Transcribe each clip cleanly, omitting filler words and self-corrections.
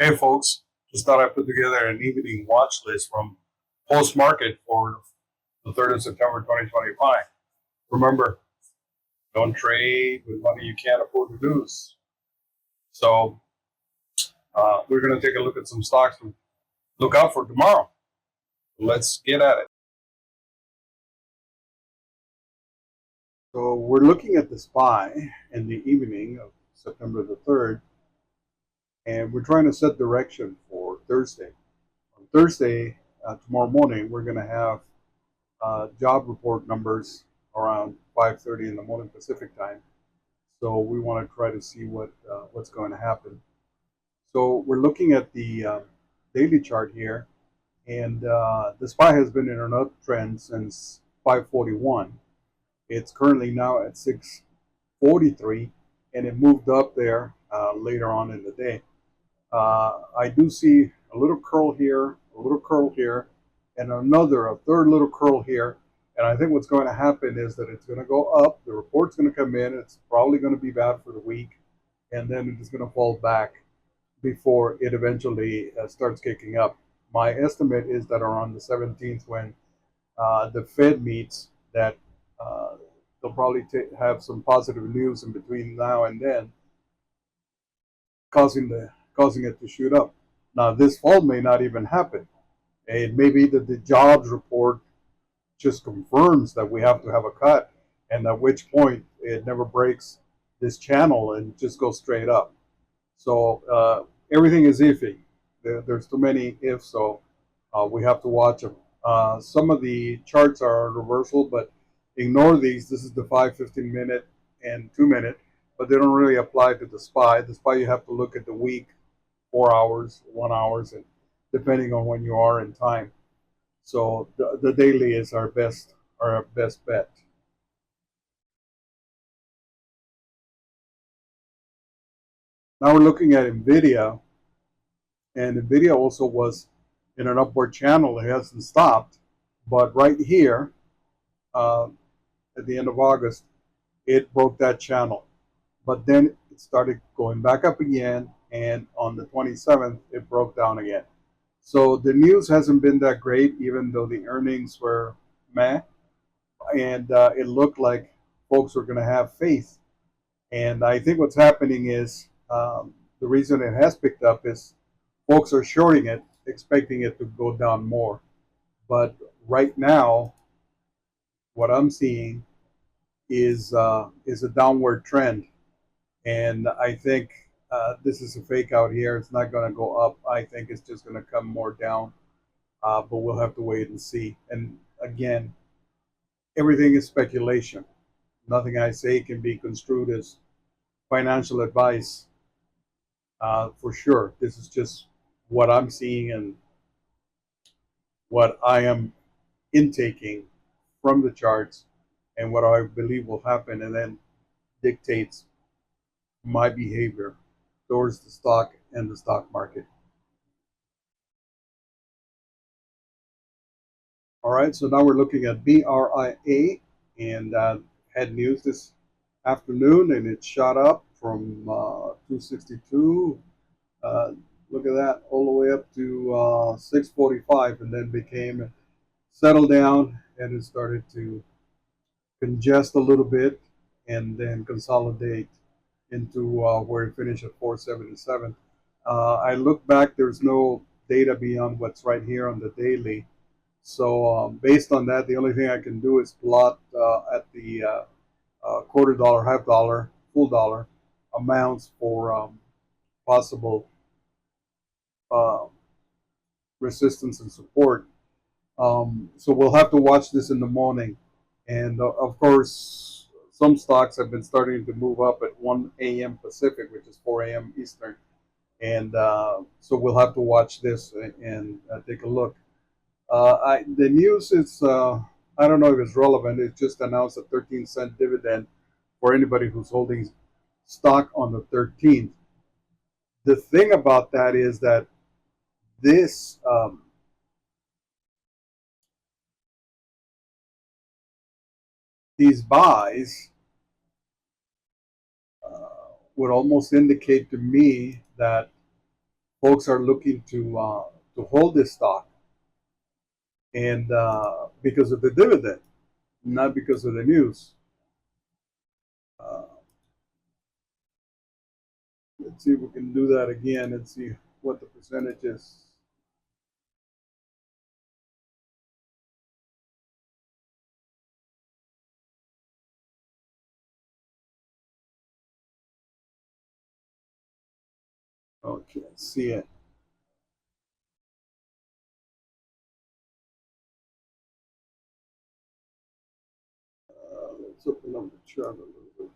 Hey folks, just thought I'd put together an evening watch list from post market for the 3rd of September 2025. Remember, don't trade with money you can't afford to lose. So, we're going to take a look at some stocks to look out for tomorrow. Let's get at it. So, we're looking at the SPY in the evening of September the 3rd, and we're trying to set direction for Thursday. On Thursday, tomorrow morning, we're going to have job report numbers around 5:30 in the morning Pacific time. So we want to try to see what's going to happen. So we're looking at the daily chart here, and the SPY has been in an uptrend since 541. It's currently now at 643, and it moved up there later on in the day. I do see a little curl here, a little curl here, and a third little curl here. And I think what's going to happen is that it's going to go up. The report's going to come in. It's probably going to be bad for the week, and then it's going to fall back before it eventually starts kicking up. My estimate is that around the 17th, when the Fed meets, that uh, they'll probably have some positive news in between now and then, causing it to shoot up. Now, this fall may not even happen. It may be that the jobs report just confirms that we have to have a cut, and at which point it never breaks this channel and just goes straight up. So everything is iffy. There's too many ifs, so we have to watch them. Some of the charts are reversal, but ignore these. This is the 5, 15 minute, and 2 minute, but they don't really apply to the SPY. The SPY, you have to look at the week, 4 hours, 1 hours, and depending on when you are in time. So the daily is our best bet. Now we're looking at Nvidia, and Nvidia also was in an upward channel. It hasn't stopped, but right here, uh, at the end of August, it broke that channel. But then it started going back up again, and on the 27th, it broke down again. So the news hasn't been that great, even though the earnings were meh, and it looked like folks were going to have faith. And I think what's happening is the reason it has picked up is folks are shorting it, expecting it to go down more. But right now, what I'm seeing is a downward trend, and I think this is a fake out here. It's not going to go up. I think it's just going to come more down. But we'll have to wait and see. And again, everything is speculation. Nothing I say can be construed as financial advice for sure. This is just what I'm seeing and what I am intaking from the charts and what I believe will happen, and then dictates my behavior towards the stock and the stock market. All right, so now we're looking at BRIA, and had news this afternoon, and it shot up from 262. Uh, Look at that, all the way up to 645, and then became settled down, and it started to congest a little bit, and then consolidate into where it finished at 477. I look back, there's no data beyond what's right here on the daily. So based on that, the only thing I can do is plot at the quarter dollar, half dollar, full dollar amounts for possible uh, resistance and support. So we'll have to watch this in the morning. And of course, some stocks have been starting to move up at 1 a.m. Pacific, which is 4 a.m. Eastern. And so we'll have to watch this and take a look. The news is, I don't know if it's relevant. It just announced a 13-cent dividend for anybody who's holding stock on the 13th. The thing about that is that this these buys would almost indicate to me that folks are looking to hold this stock, and because of the dividend, not because of the news. Uh, let's see if we can do that again and see what the percentage is. Okay, see it. Let's open up the chart a little bit.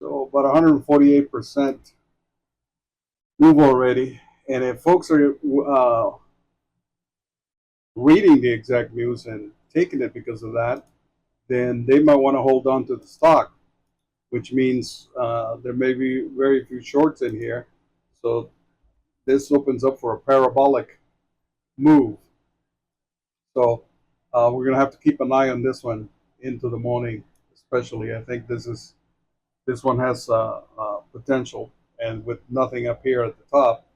So about 148% move already. And if folks are reading the exact news and taking it because of that, then they might want to hold on to the stock, which means there may be very few shorts in here. So this opens up for a parabolic move. So we're going to have to keep an eye on this one into the morning, especially. I think this one has potential, and with nothing up here at the top,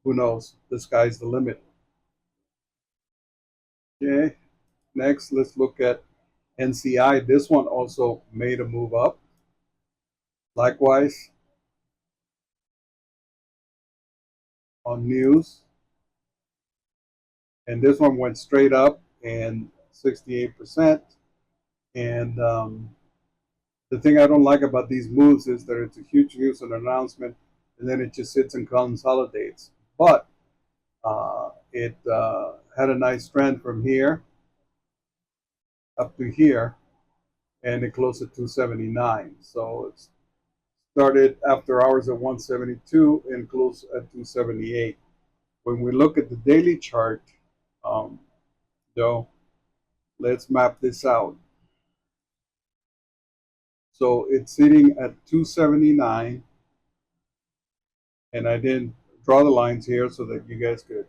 who knows? The sky's the limit. Okay, next let's look at NCI. This one also made a move up. Likewise, on news, and this one went straight up and 68%. And the thing I don't like about these moves is that it's a huge news and announcement, and then it just sits and consolidates. But it had a nice trend from here up to here, and it closed at 279. So it started after hours at 172 and closed at 278. When we look at the daily chart, um, though, let's map this out. So it's sitting at 279, and I didn't draw the lines here so that you guys could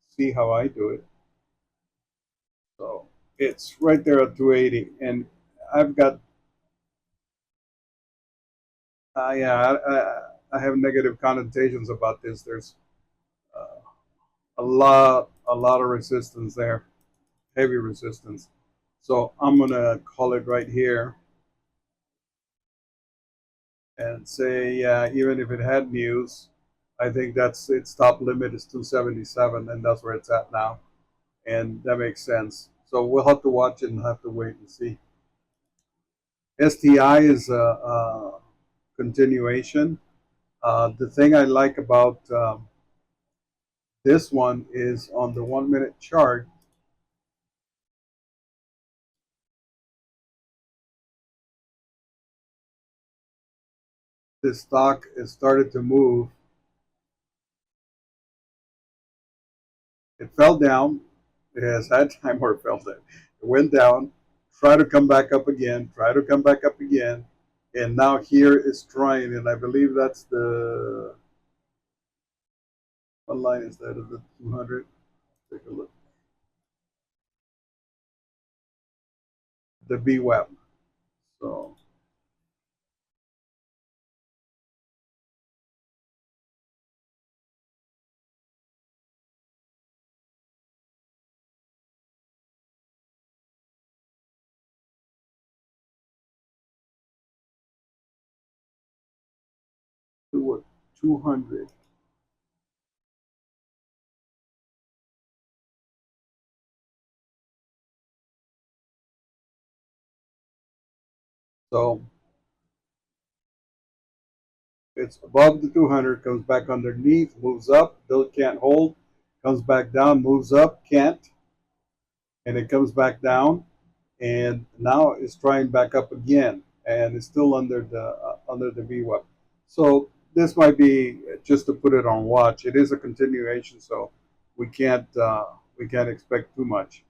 see how I do it. So it's right there at 280, and I've got yeah, I have negative connotations about this. There's uh, a lot of resistance there, heavy resistance. So I'm gonna call it right here and say, yeah, even if it had news, I think that's its top limit is 277, and that's where it's at now, and that makes sense. So we'll have to watch it and have to wait and see. STI is a continuation. The thing I like about this one is on the 1 minute chart. This stock has started to move. It fell down. It has had time where it fell down. It went down, try to come back up again, try to come back up again, and now here is trying. And I believe that's the what line is that? Is it 200? Take a look. The BWAP. So what? 200. So it's above the 200, comes back underneath, moves up, still can't hold, comes back down, moves up, can't, and it comes back down, and now it's trying back up again. and it's still under the VWAP. So this might be just to put it on watch. It is a continuation, so we can't expect too much.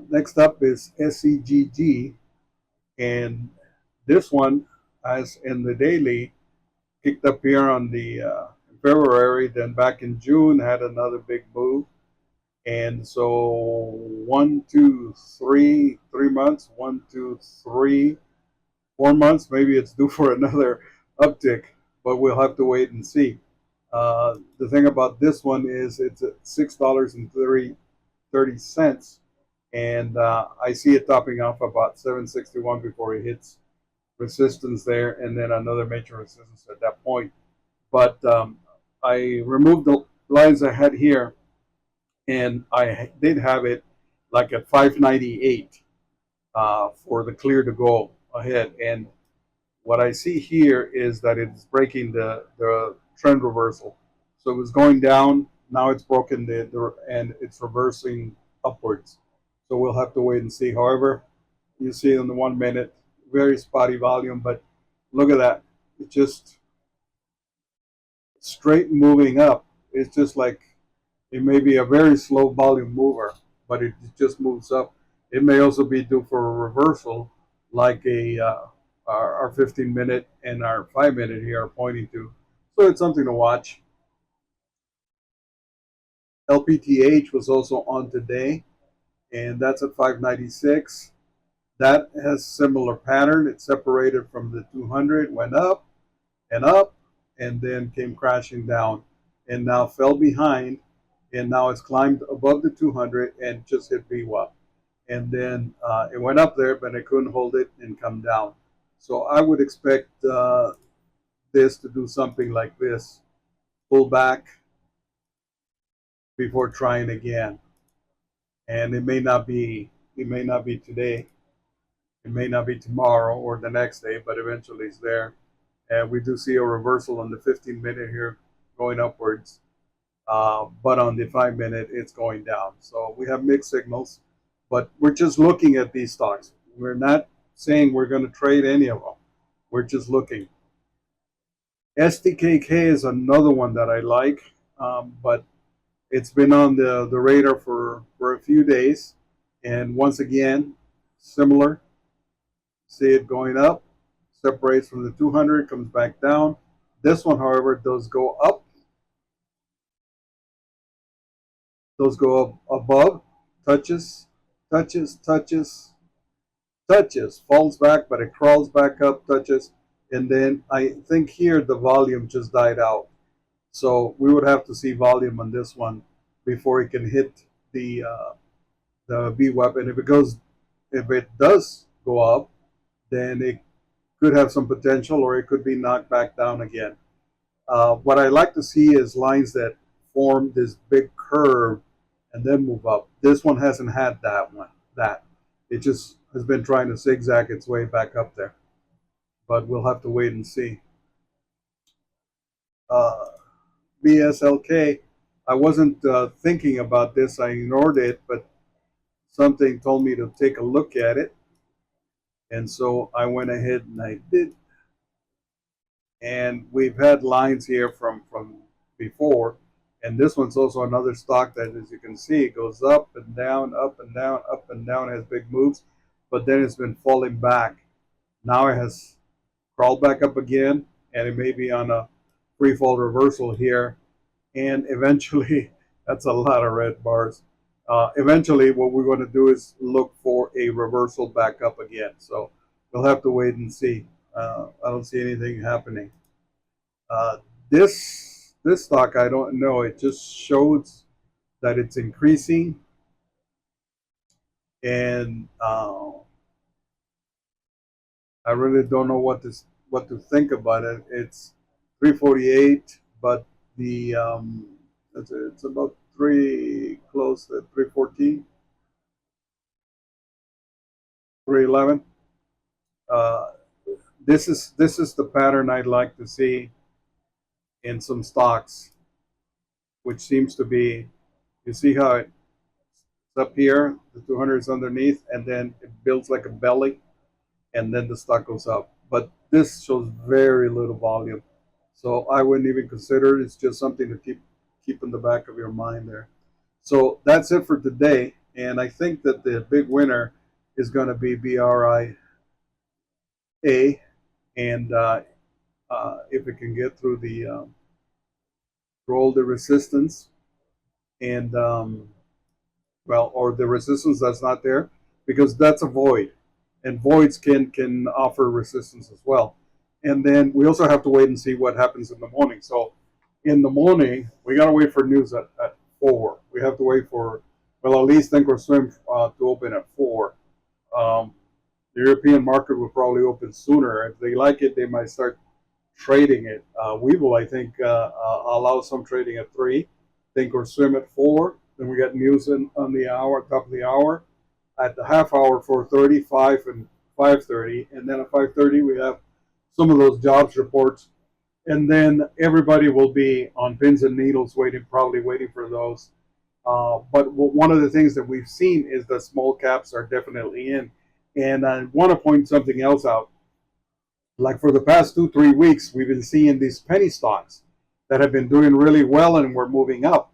Next up is SEGG, and this one, as in the daily, kicked up here on the February, then back in June had another big move, and so 3 months, 4 months, maybe it's due for another uptick, but we'll have to wait and see. The thing about this one is it's at $6.30, and I see it topping off about 761 before it hits resistance there, and then another major resistance at that point. But I removed the lines I had here, and I did have it like at 598 for the clear to go ahead. And what I see here is that it's breaking the trend reversal. So it was going down, now it's broken and it's reversing upwards. So we'll have to wait and see. However, you see in the 1 minute, very spotty volume, but look at that. It's just straight moving up. It's just like it may be a very slow volume mover, but it just moves up. It may also be due for a reversal, like our 15-minute and our 5-minute here are pointing to. So it's something to watch. LPTH was also on today, and that's at 596. That has similar pattern. It separated from the 200, went up, and then came crashing down, and now fell behind, and now it's climbed above the 200 and just hit VWAP. And then it went up there, but it couldn't hold it and come down. So I would expect this to do something like this: pull back before trying again. And it may not be today, it may not be tomorrow or the next day, but eventually it's there. And we do see a reversal on the 15-minute here going upwards, but on the 5-minute it's going down. So we have mixed signals, but we're just looking at these stocks. We're not saying we're going to trade any of them. We're just looking. STKK is another one that I like, but it's been on the radar for a few days, and once again, similar. See it going up, separates from the 200, comes back down. This one, however, does go up, does go up above, touches, falls back, but it crawls back up, touches, and then I think here the volume just died out. So we would have to see volume on this one before it can hit the VWAP. And if it does go up, then it could have some potential, or it could be knocked back down again. What I like to see is lines that form this big curve and then move up. This one hasn't had that. It just has been trying to zigzag its way back up there. But we'll have to wait and see. BSLK, I wasn't thinking about this. I ignored it, but something told me to take a look at it. And so I went ahead and I did. And we've had lines here from before. And this one's also another stock that, as you can see, it goes up and down, up and down, up and down, has big moves. But then it's been falling back. Now it has crawled back up again, and it may be on a free fall reversal here. And eventually, that's a lot of red bars. Eventually, what we're going to do is look for a reversal back up again. So we'll have to wait and see. I don't see anything happening. This stock, I don't know. It just shows that it's increasing, and I really don't know what to think about it. It's 348, but the it's about close to 314, 311. This is the pattern I'd like to see in some stocks, which seems to be, you see how up here, the 200 is underneath, and then it builds like a belly, and then the stock goes up. But this shows very little volume, so I wouldn't even consider it. It's just something to keep in the back of your mind there. So that's it for today, and I think that the big winner is going to be BRIA, and if it can get through the roll the resistance, and well, or the resistance that's not there, because that's a void, and voids can offer resistance as well. And then we also have to wait and see what happens in the morning. So in the morning, we got to wait for news at 4. We have to wait for, well, at least Think or Swim to open at 4. Um, the European market will probably open sooner. If they like it, they might start trading it. We will, I think, allow some trading at 3, Think or Swim at 4. Then we got news on the hour, top of the hour. At the half hour, 4:30, 5, and 5:30, and then at 5:30 we have some of those jobs reports, and then everybody will be on pins and needles, probably waiting for those. But one of the things that we've seen is that small caps are definitely in, and I want to point something else out. Like for the past 2-3 weeks, we've been seeing these penny stocks that have been doing really well and we're moving up.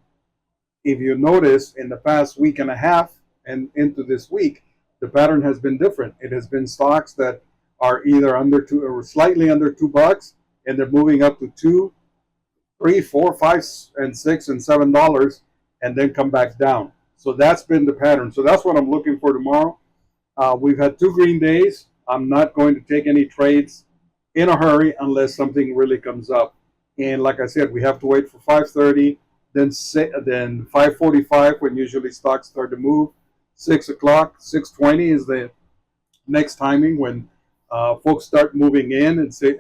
If you notice, in the past week and a half and into this week, the pattern has been different. It has been stocks that are either under 2 or slightly under $2, and they're moving up to 2, 3, 4, 5, and 6 and $7, and then come back down. So that's been the pattern. So that's what I'm looking for tomorrow. We've had 2 green days. I'm not going to take any trades in a hurry unless something really comes up. And like I said, we have to wait for 5:30, then 5:45 when usually stocks start to move. 6 o'clock, 6:20 is the next timing when folks start moving in and say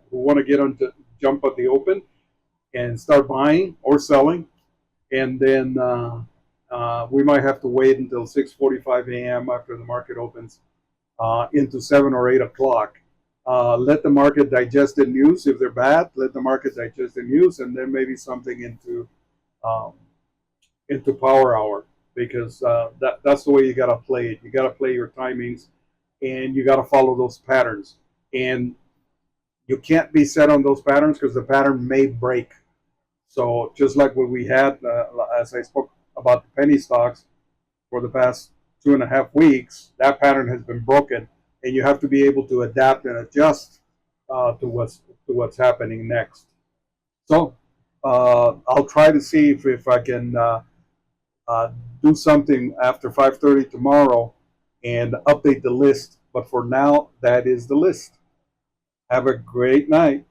who want to get on to jump at the open and start buying or selling. And then we might have to wait until 6:45 a.m. after the market opens into 7 or 8 o'clock. Let the market digest the news. If they're bad, let the market digest the news, and then maybe something um, into power hour, because that's the way you got to play it. You got to play your timings, and you got to follow those patterns. And you can't be set on those patterns because the pattern may break. So just like what we had, as I spoke about the penny stocks for the past 2.5 weeks, that pattern has been broken, and you have to be able to adapt and adjust to what's happening next. So I'll try to see if I can uh, do something after 5:30 tomorrow and update the list. But for now, that is the list. Have a great night.